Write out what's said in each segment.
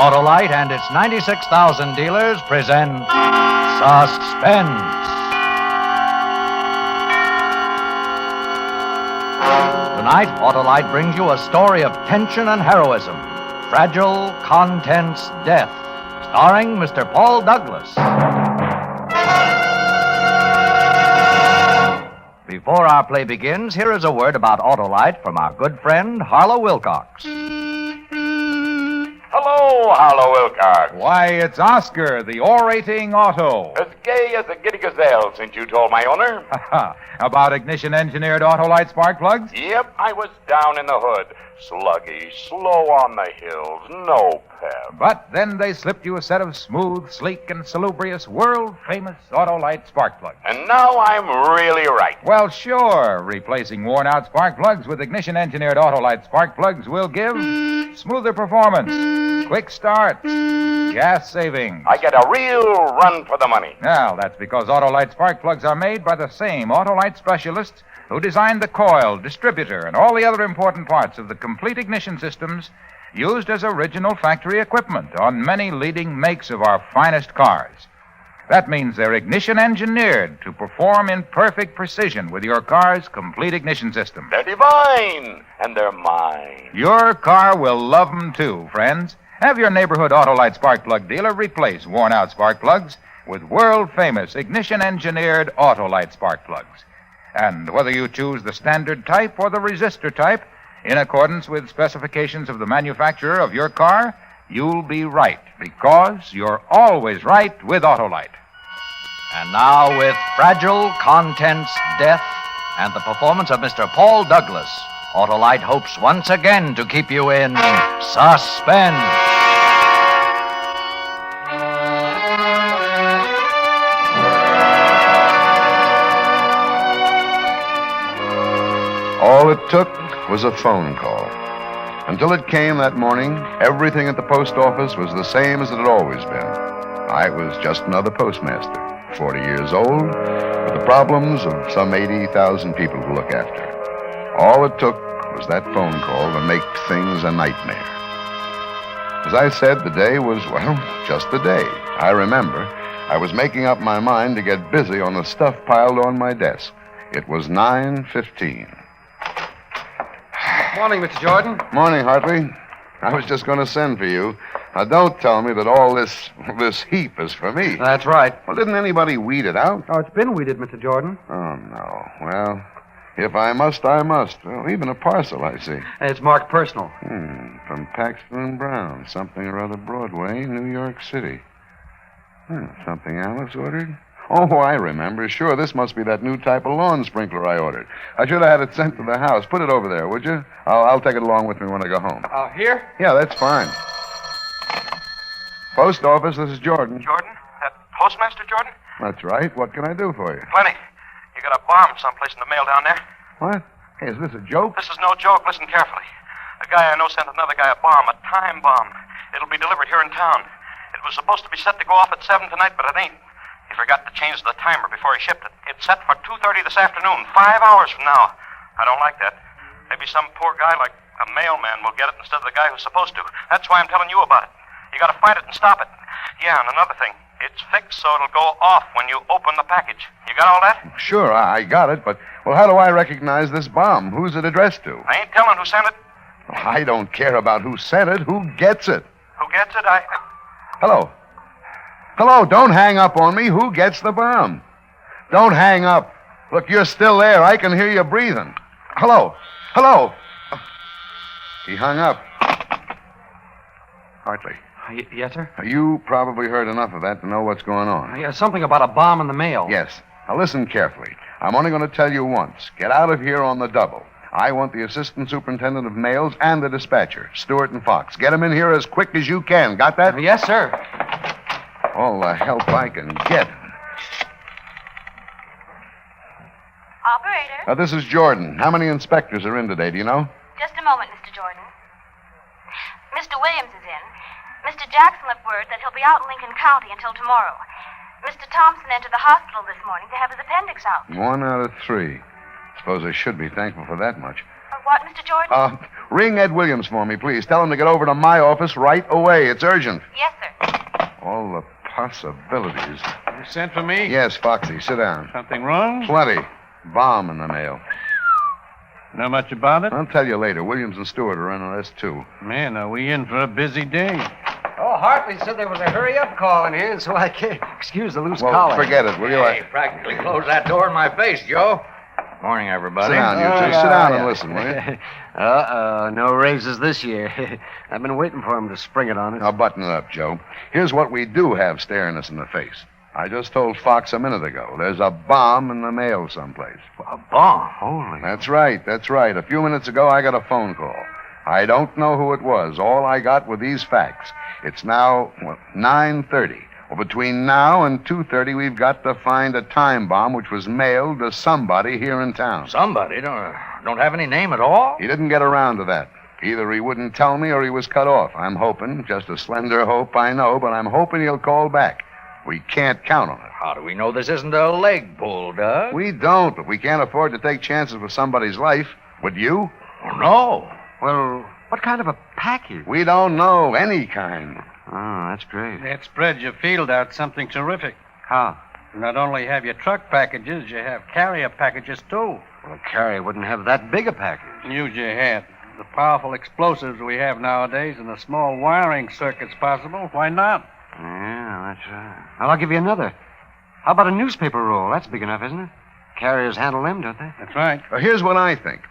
Autolite and its 96,000 dealers present Suspense. Tonight, Autolite brings you a story of tension and heroism. Fragile Contents Death, starring Mr. Paul Douglas. Before our play begins, here is a word about Autolite from our good friend, Harlow Wilcox. Hello, Harlow Wilcox. Why, it's Oscar, the orating auto. As gay as a giddy gazelle since you told my owner. About ignition-engineered Autolite spark plugs? Yep, I was down in the hood. Sluggy, slow on the hills, no pep. But then they slipped you a set of smooth, sleek, and salubrious, world-famous Autolite spark plugs. And now I'm really right. Well, sure. Replacing worn-out spark plugs with ignition-engineered Autolite spark plugs will give smoother performance, quick start, gas savings. I get a real run for the money. Well, that's because Autolite spark plugs are made by the same Autolite specialists who designed the coil, distributor, and all the other important parts of the complete ignition systems used as original factory equipment on many leading makes of our finest cars. That means they're ignition engineered to perform in perfect precision with your car's complete ignition system. They're divine, and they're mine. Your car will love them too, friends. Have your neighborhood Autolite spark plug dealer replace worn-out spark plugs with world-famous ignition-engineered Autolite spark plugs. And whether you choose the standard type or the resistor type, in accordance with specifications of the manufacturer of your car, you'll be right, because you're always right with Autolite. And now, with Fragile Contents Death and the performance of Mr. Paul Douglas, Autolite hopes once again to keep you in suspense. All it took was a phone call. Until it came that morning, everything at the post office was the same as it had always been. I was just another postmaster, 40 years old, with the problems of some 80,000 people to look after. All it took was that phone call to make things a nightmare. As I said, the day was, well, just the day. I remember I was making up my mind to get busy on the stuff piled on my desk. It was 9:15. Morning, Mr. Jordan. Morning, Hartley. I was just going to send for you. Now, don't tell me that all this heap is for me. That's right. Well, didn't anybody weed it out? Oh, it's been weeded, Mr. Jordan. Oh, no. Well, if I must, I must. Well, even a parcel, I see. It's marked personal. From Paxton and Brown. Something or other Broadway, New York City. Something Alice ordered? Oh, I remember. Sure, this must be that new type of lawn sprinkler I ordered. I should have had it sent to the house. Put it over there, would you? I'll take it along with me when I go home. Here? Yeah, that's fine. Post office, this is Jordan. Jordan? That postmaster, Jordan? That's right. What can I do for you? Plenty. You got a bomb someplace in the mail down there. What? Hey, is this a joke? This is no joke. Listen carefully. A guy I know sent another guy a bomb, a time bomb. It'll be delivered here in town. It was supposed to be set to go off at 7 tonight, but it ain't. He forgot to change the timer before he shipped it. It's set for 2:30 this afternoon, 5 hours from now. I don't like that. Maybe some poor guy like a mailman will get it instead of the guy who's supposed to. That's why I'm telling you about it. You gotta find it and stop it. Yeah, and another thing. It's fixed so it'll go off when you open the package. You got all that? Sure, I got it, but, well, how do I recognize this bomb? Who's it addressed to? I ain't telling who sent it. I don't care about who sent it. Who gets it? Who gets it? Hello. Hello, don't hang up on me. Who gets the bomb? Don't hang up. Look, you're still there. I can hear you breathing. Hello. Hello. He hung up. Hartley. Yes, sir? You probably heard enough of that to know what's going on. Yeah, something about a bomb in the mail. Yes. Now listen carefully. I'm only going to tell you once. Get out of here on the double. I want the assistant superintendent of mails and the dispatcher, Stewart and Fox. Get them in here as quick as you can. Got that? Yes, sir. All the help I can get. Operator? This is Jordan. How many inspectors are in today, do you know? Just a moment, Mr. Jordan. Mr. Williams is in. Mr. Jackson left word that he'll be out in Lincoln County until tomorrow. Mr. Thompson entered the hospital this morning to have his appendix out. 1 out of 3. Suppose I should be thankful for that much. What, Mr. Jordan? Ring Ed Williams for me, please. Tell him to get over to my office right away. It's urgent. Yes, sir. All the possibilities. You sent for me? Yes, Foxy, sit down. Something wrong? Plenty. Bomb in the mail. Know much about it? I'll tell you later. Williams and Stewart are in on this, too. Man, are we in for a busy day? Oh, Hartley said there was a hurry-up call in here, so I can't excuse the loose Well, collar. forget it, will you? Hey, practically closed that door in my face, Joe. Morning, everybody. Sit down, you two. Sit down and listen, will you? Uh-oh, no raises this year. I've been waiting for him to spring it on us. Now, button it up, Joe. Here's what we do have staring us in the face. I just told Fox a minute ago. There's a bomb in the mail someplace. A bomb? Holy. That's right. A few minutes ago, I got a phone call. I don't know who it was. All I got were these facts. It's now, 9:30. Well, between now and 2:30, we've got to find a time bomb which was mailed to somebody here in town. Somebody? Don't have any name at all? He didn't get around to that. Either he wouldn't tell me or he was cut off. I'm hoping, just a slender hope, I know, but I'm hoping he'll call back. We can't count on it. How do we know this isn't a leg pull, Doug? We don't, but we can't afford to take chances with somebody's life. Would you? Oh, no. Well, what kind of a package? We don't know any kind. Oh, that's great. That spreads your field out something terrific. How? You not only have your truck packages, you have carrier packages, too. Well, Carrie wouldn't have that big a package. Use your head. The powerful explosives we have nowadays and the small wiring circuits possible, why not? Yeah, that's right. Well, I'll give you another. How about a newspaper roll? That's big enough, isn't it? Carriers handle them, don't they? That's right. Well, here's what I think.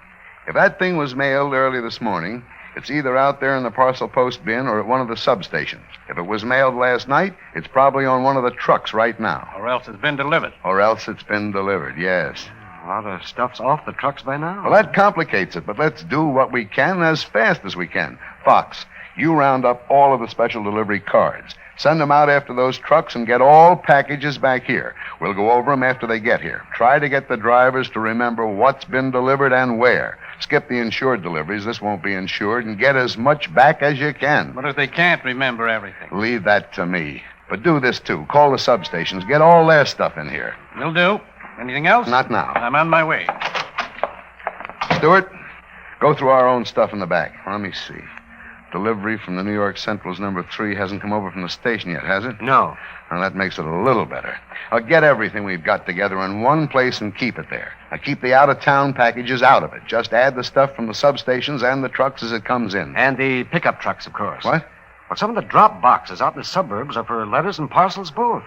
If that thing was mailed early this morning, it's either out there in the parcel post bin or at one of the substations. If it was mailed last night, it's probably on one of the trucks right now. Or else it's been delivered. Or else it's been delivered, yes. A lot of stuff's off the trucks by now. Well, that complicates it, but let's do what we can as fast as we can. Fox, you round up all of the special delivery cards. Send them out after those trucks and get all packages back here. We'll go over them after they get here. Try to get the drivers to remember what's been delivered and where. Skip the insured deliveries. This won't be insured. And get as much back as you can. But if they can't remember everything? Leave that to me. But do this, too. Call the substations. Get all their stuff in here. Will do. Anything else? Not now. I'm on my way. Stewart, go through our own stuff in the back. Let me see. Delivery from the New York Central's number 3 hasn't come over from the station yet, has it? No. Well, that makes it a little better. I'll get everything we've got together in one place and keep it there. Now, keep the out-of-town packages out of it. Just add the stuff from the substations and the trucks as it comes in. And the pickup trucks, of course. What? Well, some of the drop boxes out in the suburbs are for letters and parcels both.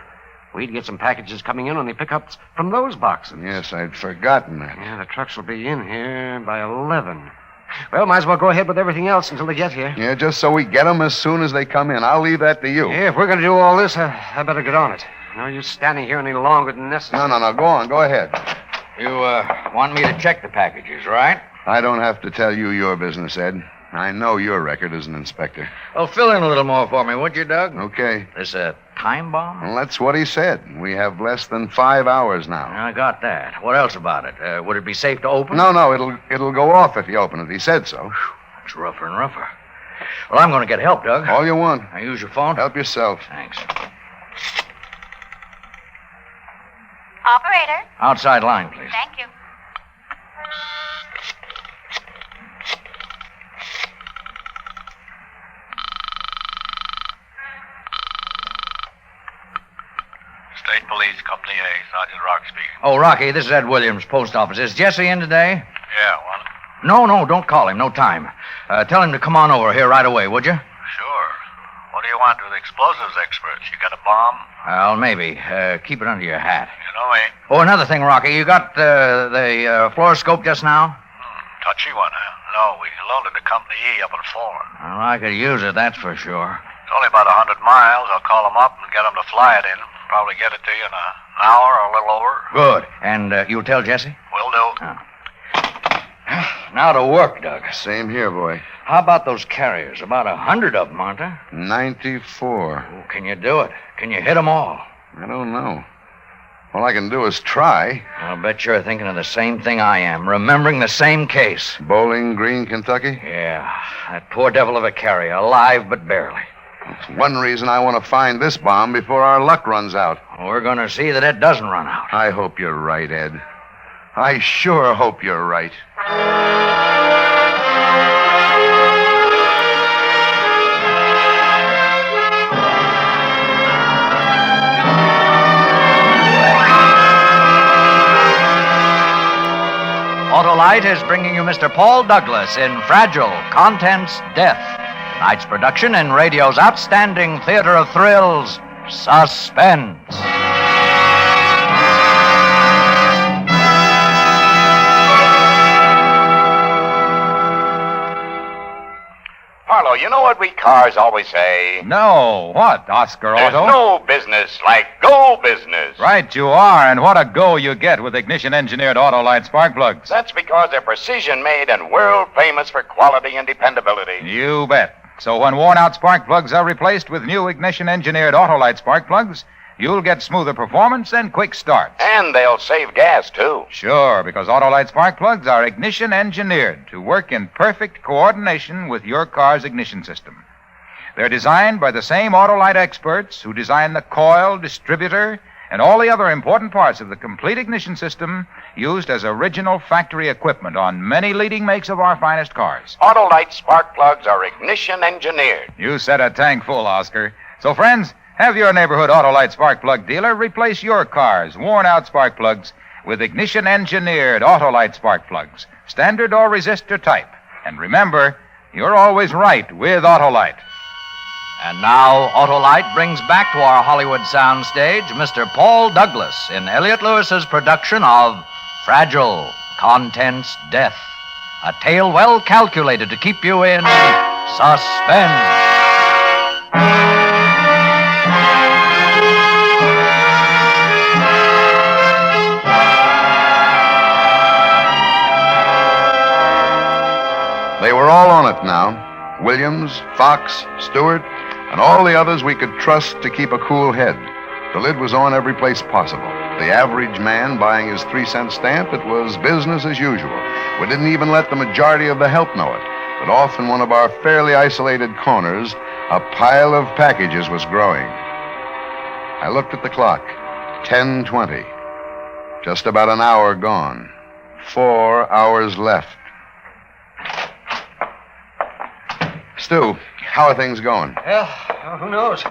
We'd get some packages coming in on the pickups from those boxes. Yes, I'd forgotten that. Yeah, the trucks will be in here by 11. Well, might as well go ahead with everything else until they get here. Yeah, just so we get them as soon as they come in. I'll leave that to you. Yeah, if we're going to do all this, I better get on it. No use standing here any longer than necessary. No. Go on. Go ahead. You want me to check the packages, right? I don't have to tell you your business, Ed. I know your record as an inspector. Well, fill in a little more for me, would you, Doug? Okay. This a time bomb? Well, that's what he said. We have less than 5 hours now. I got that. What else about it? Would it be safe to open? No, it'll go off if you open it. He said so. It's rougher and rougher. Well, I'm going to get help, Doug. All you want. I use your phone? Help yourself. Thanks. Operator. Outside line, please. Thank you. State Police, Company A, Sergeant Rock speaking. Oh, Rocky, this is Ed Williams, post office. Is Jesse in today? Yeah, one. No, don't call him. No time. Tell him to come on over here right away, would you? Sure. What do you want with explosives experts? You got a bomb? Well, maybe. Keep it under your hat. You know me. Oh, another thing, Rocky. You got the fluoroscope just now? Touchy one, huh? No, we loaned it to Company E up in Fulham. Well, I could use it, that's for sure. It's only about 100 miles. I'll call them up and get them to fly it in. Probably get it to you in an hour or a little over. Good. And you'll tell Jesse? Will do. Now to work, Doug. Same here, boy. How about those carriers? About 100 of them, aren't there? 94. Oh, can you do it? Can you hit them all? I don't know. All I can do is try. I'll bet you're thinking of the same thing I am, remembering the same case. Bowling Green, Kentucky? Yeah, that poor devil of a carrier, alive but barely. That's one reason I want to find this bomb before our luck runs out. We're going to see that it doesn't run out. I hope you're right, Ed. I sure hope you're right. Autolite is bringing you Mr. Paul Douglas in Fragile, Contents, Death. Tonight's production in radio's outstanding theater of thrills, Suspense. Harlow, you know what we cars always say? No, what, Oscar There's Otto? no business like go business. Right you are, and what a go you get with ignition-engineered Autolite spark plugs. That's because they're precision-made and world-famous for quality and dependability. You bet. So when worn-out spark plugs are replaced with new ignition-engineered Autolite spark plugs, you'll get smoother performance and quick starts. And they'll save gas, too. Sure, because Autolite spark plugs are ignition-engineered to work in perfect coordination with your car's ignition system. They're designed by the same Autolite experts who design the coil, distributor, and all the other important parts of the complete ignition system used as original factory equipment on many leading makes of our finest cars. Autolite spark plugs are ignition-engineered. You said a tank full, Oscar. So, friends, have your neighborhood Autolite spark plug dealer replace your car's worn-out spark plugs with ignition-engineered Autolite spark plugs, standard or resistor type. And remember, you're always right with Autolite. And now, Autolite brings back to our Hollywood soundstage Mr. Paul Douglas in Elliot Lewis's production of Fragile, Contents, Death. A tale well calculated to keep you in suspense. They were all on it now. Williams, Fox, Stewart, and all the others we could trust to keep a cool head. The lid was on every place possible. The average man buying his 3-cent stamp, it was business as usual. We didn't even let the majority of the help know it. But off in one of our fairly isolated corners, a pile of packages was growing. I looked at the clock. 10:20. Just about an hour gone. 4 hours left. Stu, how are things going? Well, who knows?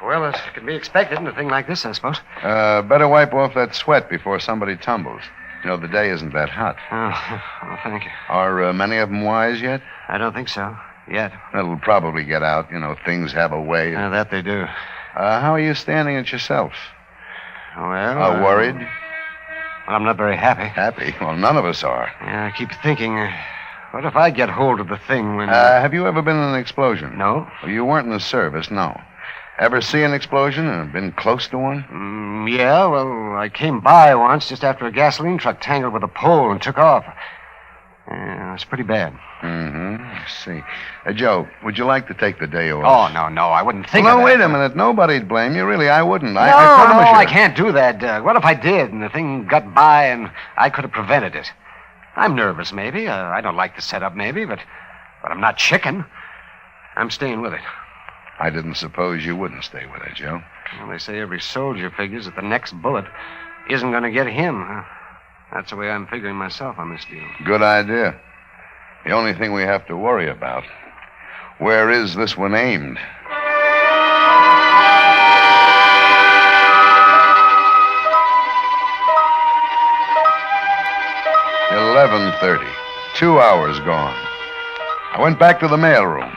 Well, it can be expected in a thing like this, I suppose. Better wipe off that sweat before somebody tumbles. You know, the day isn't that hot. Oh, well, thank you. Are many of them wise yet? I don't think so. Yet. That'll probably get out. You know, things have a way. That they do. How are you standing it yourself? Well... Worried? Well, I'm not very happy. Happy? Well, none of us are. Yeah, I keep thinking, what if I get hold of the thing when... Have you ever been in an explosion? No. Well, you weren't in the service, no. Ever see an explosion and been close to one? Yeah, well, I came by once just after a gasoline truck tangled with a pole and took off. It's pretty bad. Mm-hmm. I see. Joe, would you like to take the day off? Oh, no, I wouldn't think of that. No, wait a minute. Nobody'd blame you. Really, I wouldn't. No, I promise you. I can't do that, Doug. What if I did and the thing got by and I could have prevented it? I'm nervous, maybe. I don't like the setup, maybe, but I'm not chicken. I'm staying with it. I didn't suppose you wouldn't stay with it, Joe. Well, they say every soldier figures that the next bullet isn't going to get him. That's the way I'm figuring myself on this deal. Good idea. The only thing we have to worry about, where is this one aimed? $11:30. 2 hours gone. I went back to the mailroom.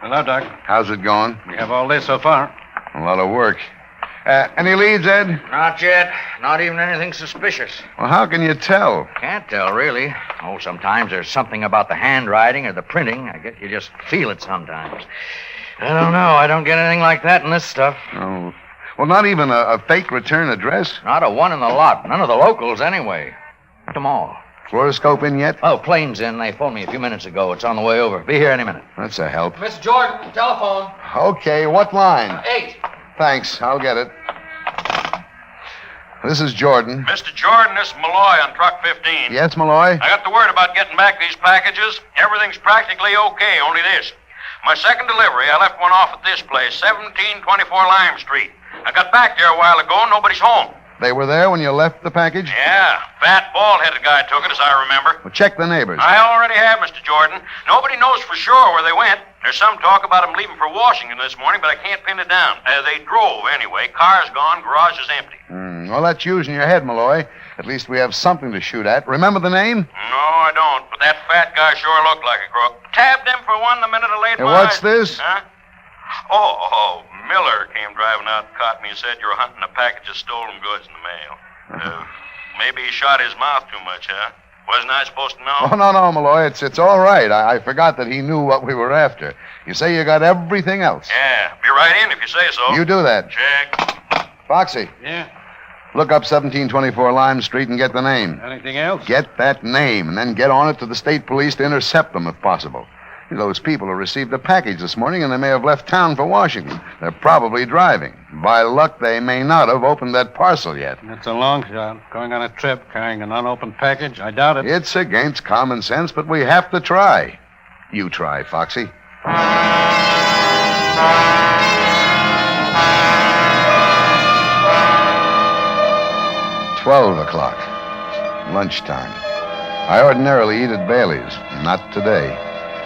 Hello, Doc. How's it going? We have all this so far. A lot of work. Any leads, Ed? Not yet. Not even anything suspicious. Well, how can you tell? Can't tell, really. Oh, sometimes there's something about the handwriting or the printing. I guess you just feel it sometimes. I don't know. I don't get anything like that in this stuff. Oh. Well, not even a fake return address? Not a one in the lot. None of the locals, anyway. Not them all. Fluoroscope in yet? Oh, plane's in. They phoned me a few minutes ago. It's on the way over. Be here any minute. That's a help. Miss Jordan, telephone. Okay, what line? 8. Thanks, I'll get it. This is Jordan. Mr. Jordan, this is Malloy on truck 15. Yes, Malloy? I got the word about getting back these packages. Everything's practically okay, only this. My second delivery, I left one off at this place, 1724 Lime Street. I got back there a while ago and nobody's home. They were there when you left the package? Yeah, fat, bald-headed guy took it, as I remember. Well, check the neighbors. I already have, Mr. Jordan. Nobody knows for sure where they went. There's some talk about them leaving for Washington this morning, but I can't pin it down. They drove, anyway. Car's gone, garage is empty. Well, that's using your head, Malloy. At least we have something to shoot at. Remember the name? No, I don't, but that fat guy sure looked like a crook. Tabbed him for one the minute I laid Hey, my what's eyes. this? Huh? Oh, Miller came driving out and caught me and said you were hunting a package of stolen goods in the mail. Maybe he shot his mouth too much, huh? Wasn't I supposed to know? Oh, no, Malloy. It's all right. I forgot that he knew what we were after. You say you got everything else. Yeah, be right in if you say so. You do that. Check. Foxy, Yeah? look up 1724 Lime Street and get the name. Anything else? Get that name, and then get on it to the state police to intercept them if possible. Those people who received the package this morning, and they may have left town for Washington. They're probably driving. By luck, they may not have opened that parcel yet. That's a long shot. Going on a trip, carrying an unopened package? I doubt it. It's against common sense, but we have to try. You try, Foxy. 12 o'clock. Lunchtime. I ordinarily eat at Bailey's. Not today.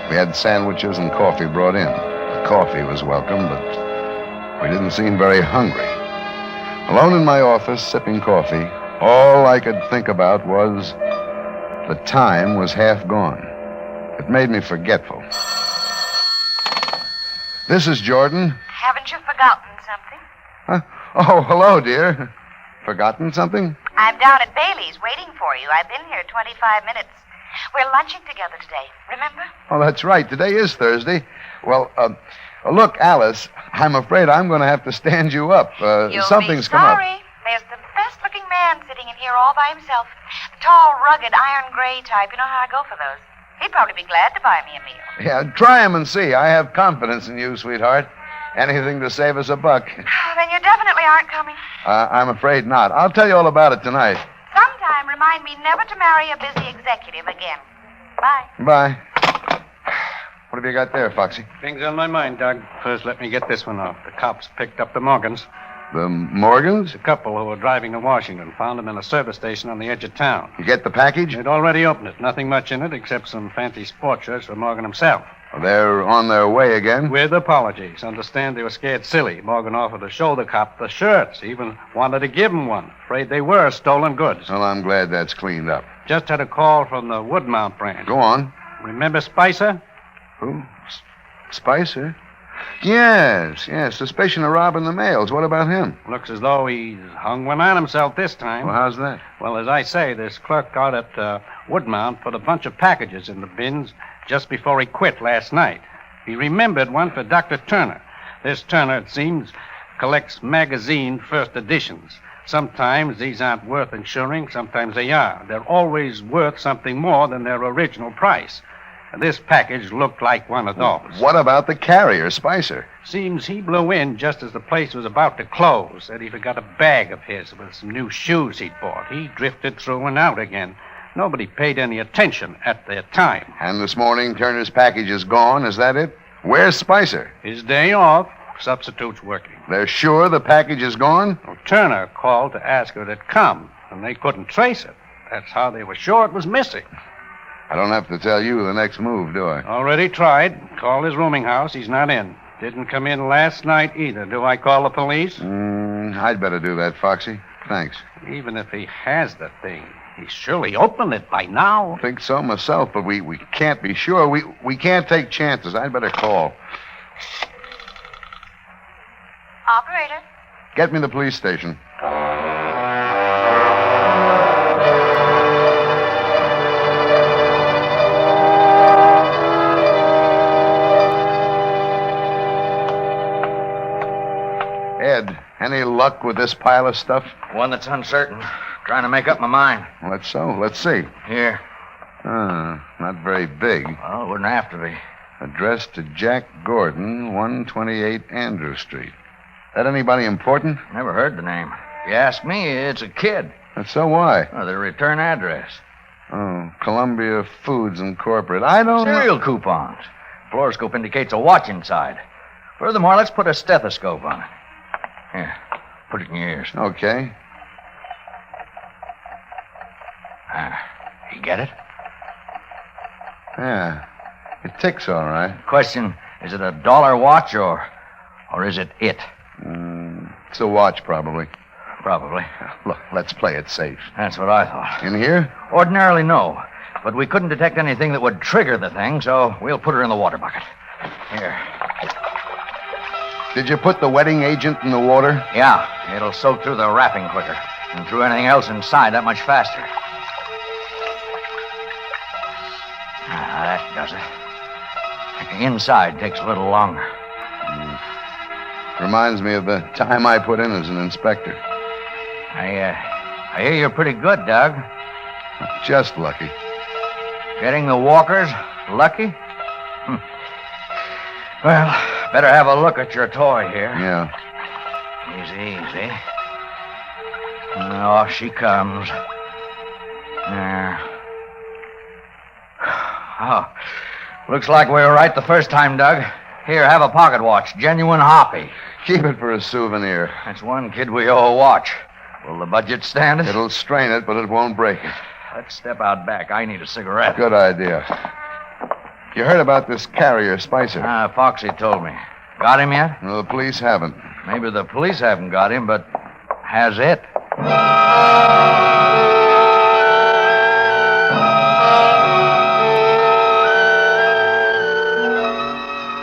We had sandwiches and coffee brought in. The coffee was welcome, but we didn't seem very hungry. Alone in my office, sipping coffee, all I could think about was the time was half gone. It made me forgetful. This is Jordan. Haven't you forgotten something? Huh? Oh, hello, dear. Forgotten something? I'm down at Bailey's waiting for you. I've been here 25 minutes. We're lunching together today, remember? Oh, that's right. Today is Thursday. Well, look, Alice, I'm afraid I'm going to have to stand you up. Something's come up. Sorry. There's the best-looking man sitting in here all by himself. The tall, rugged, iron gray type. You know how I go for those. He'd probably be glad to buy me a meal. Yeah, try him and see. I have confidence in you, sweetheart. Anything to save us a buck. Then you definitely aren't coming. I'm afraid not. I'll tell you all about it tonight. Sometime remind me never to marry a busy executive again. Bye. Bye. What have you got there, Foxy? Things on my mind, Doug. First, let me get this one off. The cops picked up the Morgans. The Morgans? The couple who were driving to Washington found them in a service station on the edge of town. You get the package? They'd already opened it. Nothing much in it except some fancy sport shirts for Morgan himself. They're on their way again? With apologies. Understand they were scared silly. Morgan offered to show the cop the shirts. Even wanted to give him one. Afraid they were stolen goods. Well, I'm glad that's cleaned up. Just had a call from the Woodmount branch. Go on. Remember Spicer? Who? Spicer? Yes. Suspicion of robbing the mails. What about him? Looks as though he's hung one on himself this time. Well, how's that? Well, as I say, this clerk out at Woodmount put a bunch of packages in the bins just before he quit last night. He remembered one for Dr. Turner. This Turner, it seems, collects magazine first editions. Sometimes these aren't worth insuring, sometimes they are. They're always worth something more than their original price. And this package looked like one of those. What about the carrier, Spicer? Seems he blew in just as the place was about to close. Said he forgot a bag of his with some new shoes he'd bought. He drifted through and out again. Nobody paid any attention at the time. And this morning, Turner's package is gone. Is that it? Where's Spicer? His day off. Substitute's working. They're sure the package is gone? Well, Turner called to ask if it had come, and they couldn't trace it. That's how they were sure it was missing. I don't have to tell you the next move, do I? Already tried. Called his rooming house. He's not in. Didn't come in last night either. Do I call the police? I'd better do that, Foxy. Thanks. Even if he has the thing, he's surely opened it by now. I think so myself, but we can't be sure. We can't take chances. I'd better call. Operator. Get me the police station. Ed, any luck with this pile of stuff? One that's uncertain. Trying to make up my mind. Well, that's so. Let's see. Here. Not very big. Well, it wouldn't have to be. Addressed to Jack Gordon, 128 Andrew Street. That anybody important? Never heard the name. If you ask me, it's a kid. That's so. Why? Oh, the return address. Oh, Columbia Foods Incorporated. I don't know. Cereal coupons. Fluoroscope indicates a watch inside. Furthermore, let's put a stethoscope on it. Here, put it in your ears. Okay. You get it? Yeah. It ticks all right. Question, is it a dollar watch or is it it? It's a watch, probably. Probably. Look, let's play it safe. That's what I thought. In here? Ordinarily, no. But we couldn't detect anything that would trigger the thing, so we'll put her in the water bucket. Here. Did you put the wetting agent in the water? Yeah, it'll soak through the wrapping quicker. And through anything else inside that much faster. That does it. The inside takes a little longer. Reminds me of the time I put in as an inspector. I hear you're pretty good, Doug. Just lucky. Getting the walkers lucky? Well, better have a look at your toy here. Yeah. Easy. Off she comes. There. Oh, looks like we were right the first time, Doug. Here, have a pocket watch. Genuine Hoppy. Keep it for a souvenir. That's one kid we owe a watch. Will the budget stand it? It'll strain it, but it won't break it. Let's step out back. I need a cigarette. Good idea. You heard about this carrier, Spicer? Foxy told me. Got him yet? No, the police haven't. Maybe the police haven't got him, but has it?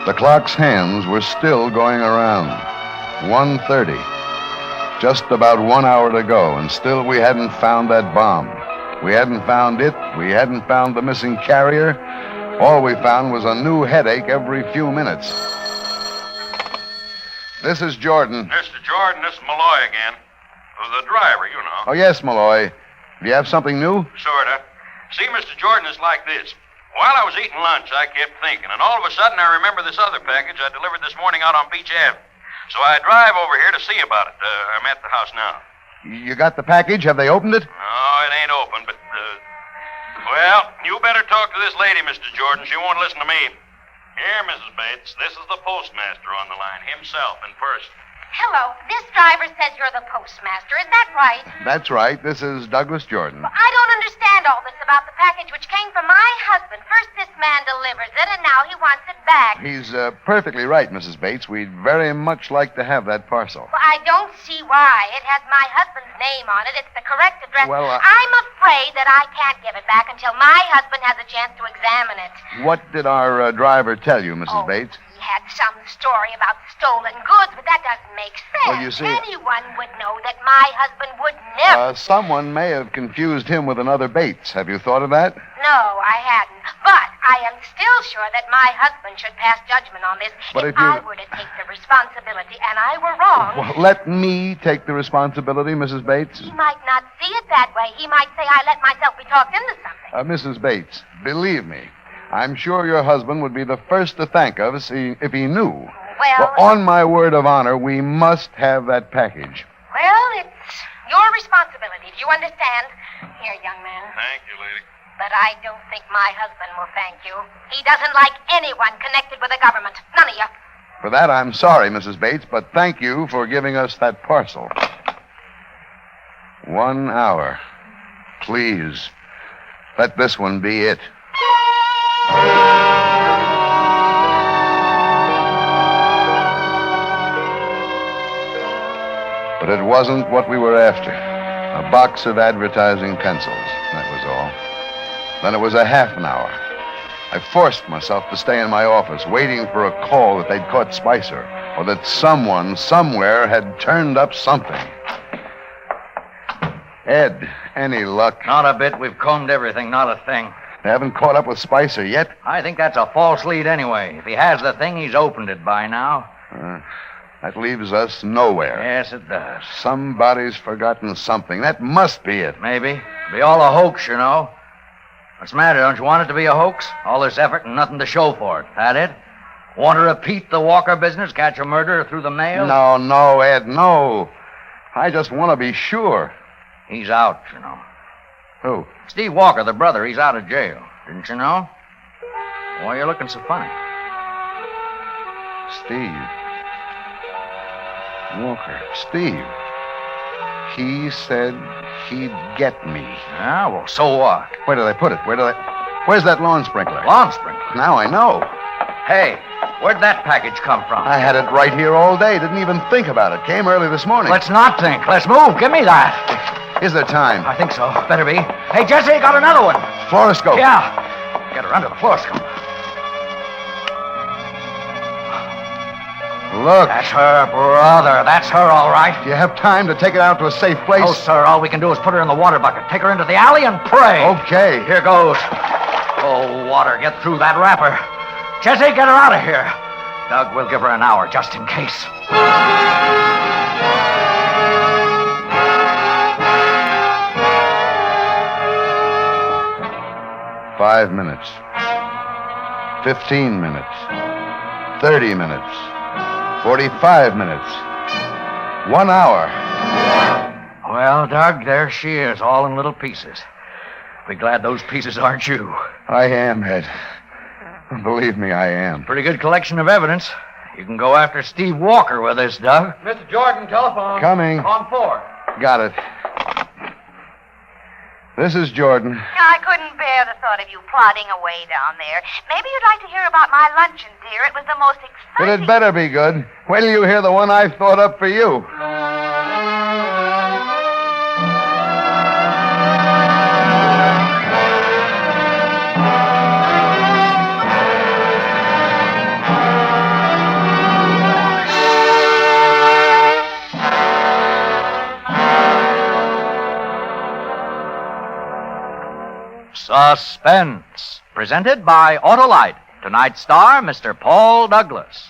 The clock's hands were still going around. 1:30. Just about 1 hour to go, and still we hadn't found that bomb. We hadn't found it. We hadn't found the missing carrier. All we found was a new headache every few minutes. This is Jordan. Mr. Jordan, this is Malloy again. The driver, you know. Oh, yes, Malloy. Do you have something new? Sorta. See, Mr. Jordan, it's like this. While I was eating lunch, I kept thinking, and all of a sudden I remember this other package I delivered this morning out on Beach Ave. So I drive over here to see about it. I'm at the house now. You got the package? Have they opened it? No, it ain't open, but, well, you better talk to this lady, Mr. Jordan. She won't listen to me. Here, Mrs. Bates, this is the postmaster on the line, himself in person. Hello. This driver says you're the postmaster. Is that right? That's right. This is Douglas Jordan. Well, I don't understand all this about the package which came from my husband. First this man delivers it, and now he wants it back. He's perfectly right, Mrs. Bates. We'd very much like to have that parcel. Well, I don't see why. It has my husband's name on it. It's the correct address. Well, I'm afraid that I can't give it back until my husband has a chance to examine it. What did our driver tell you, Mrs. Bates? He had some story about stolen goods, but that doesn't make sense. Well, you see, anyone would know that my husband would never... Someone may have confused him with another Bates. Have you thought of that? No, I hadn't. But I am still sure that my husband should pass judgment on this But if I were to take the responsibility and I were wrong. Well, let me take the responsibility, Mrs. Bates. He might not see it that way. He might say I let myself be talked into something. Mrs. Bates, believe me, I'm sure your husband would be the first to thank us if he knew. Well, on my word of honor, we must have that package. Well, it's your responsibility. Do you understand? Here, young man. Thank you, lady. But I don't think my husband will thank you. He doesn't like anyone connected with the government. None of you. For that, I'm sorry, Mrs. Bates, but thank you for giving us that parcel. 1 hour. Please, let this one be it. But it wasn't what we were after. A box of advertising pencils, that was all. Then it was a half an hour. I forced myself to stay in my office, waiting for a call that they'd caught Spicer, or that someone, somewhere, had turned up something. Ed, any luck? Not a bit. We've combed everything, not a thing. They haven't caught up with Spicer yet? I think that's a false lead anyway. If he has the thing, he's opened it by now. That leaves us nowhere. Yes, it does. Somebody's forgotten something. That must be it. Maybe. It'll be all a hoax, you know. What's the matter? Don't you want it to be a hoax? All this effort and nothing to show for it. That it? Want to repeat the Walker business? Catch a murderer through the mail? No, Ed, no. I just want to be sure. He's out, you know. Who? Steve Walker, the brother. He's out of jail. Didn't you know? Why are you looking so funny? Steve. Walker. Steve. He said he'd get me. Ah, well, so what? Where do they put it? Where's that lawn sprinkler? Lawn sprinkler? Now I know. Hey, where'd that package come from? I had it right here all day. Didn't even think about it. Came early this morning. Let's not think. Let's move. Give me that. Is there time? I think so. Better be. Hey, Jesse, got another one. Fluoroscope. Yeah. Get her under the fluoroscope. Look. That's her, brother. That's her, all right. Do you have time to take it out to a safe place? Oh, sir, all we can do is put her in the water bucket, take her into the alley, and pray. Okay. Here goes. Oh, water, get through that wrapper. Jesse, get her out of here. Doug, we'll give her an hour just in case. 5 minutes. 15 minutes. 30 minutes. 45 minutes. 1 hour. Well, Doug, there she is, all in little pieces. Be glad those pieces aren't you. I am, Ed. Believe me, I am. Pretty good collection of evidence. You can go after Steve Walker with this, Doug. Mr. Jordan, telephone. Coming. On 4. Got it. This is Jordan. I couldn't bear the thought of you plodding away down there. Maybe you'd like to hear about my luncheon, dear. It was the most But exciting... it better be good. Wait till you hear the one I've thought up for you. Suspense, presented by Autolite. Tonight's star, Mr. Paul Douglas.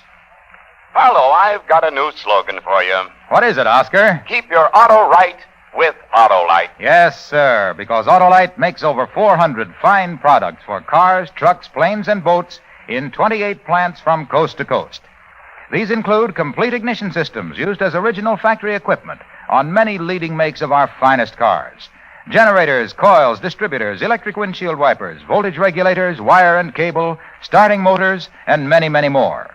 Harlow, I've got a new slogan for you. What is it, Oscar? Keep your auto right with Autolite. Yes, sir, because Autolite makes over 400 fine products for cars, trucks, planes, and boats in 28 plants from coast to coast. These include complete ignition systems used as original factory equipment on many leading makes of our finest cars. Generators, coils, distributors, electric windshield wipers, voltage regulators, wire and cable, starting motors, and many, many more.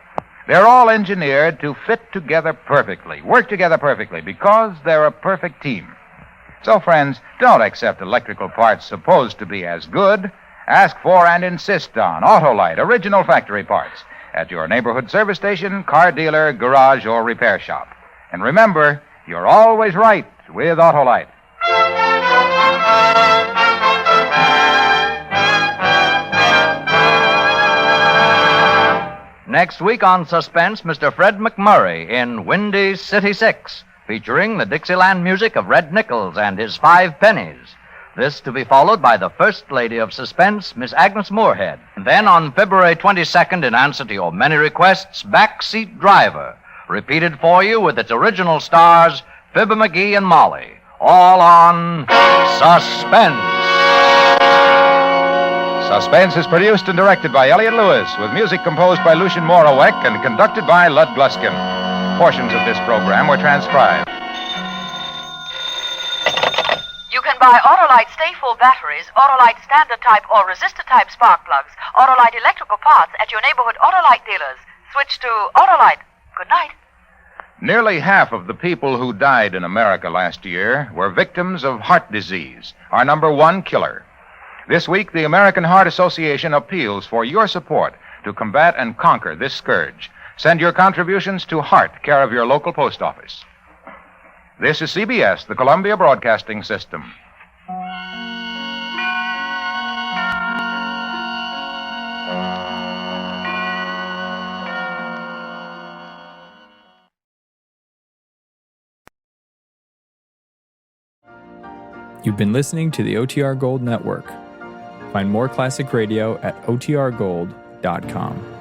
They're all engineered to fit together perfectly, work together perfectly, because they're a perfect team. So, friends, don't accept electrical parts supposed to be as good. Ask for and insist on Autolite original factory parts at your neighborhood service station, car dealer, garage, or repair shop. And remember, you're always right with Autolite. Next week on Suspense, Mr. Fred McMurray in Windy City 6, featuring the Dixieland music of Red Nichols and his 5 pennies. This to be followed by the First Lady of Suspense, Miss Agnes Moorehead. And then on February 22nd, in answer to your many requests, Backseat Driver, repeated for you with its original stars, Fibber McGee and Molly, all on Suspense. Suspense is produced and directed by Elliott Lewis, with music composed by Lucien Morawek and conducted by Lud Gluskin. Portions of this program were transcribed. You can buy Autolite Stay-Full batteries, Autolite Standard Type or Resistor Type spark plugs, Autolite electrical parts at your neighborhood Autolite dealers. Switch to Autolite. Good night. Nearly half of the people who died in America last year were victims of heart disease, our number one killer. This week, the American Heart Association appeals for your support to combat and conquer this scourge. Send your contributions to Heart, care of your local post office. This is CBS, the Columbia Broadcasting System. You've been listening to the OTR Gold Network. Find more classic radio at otrgold.com.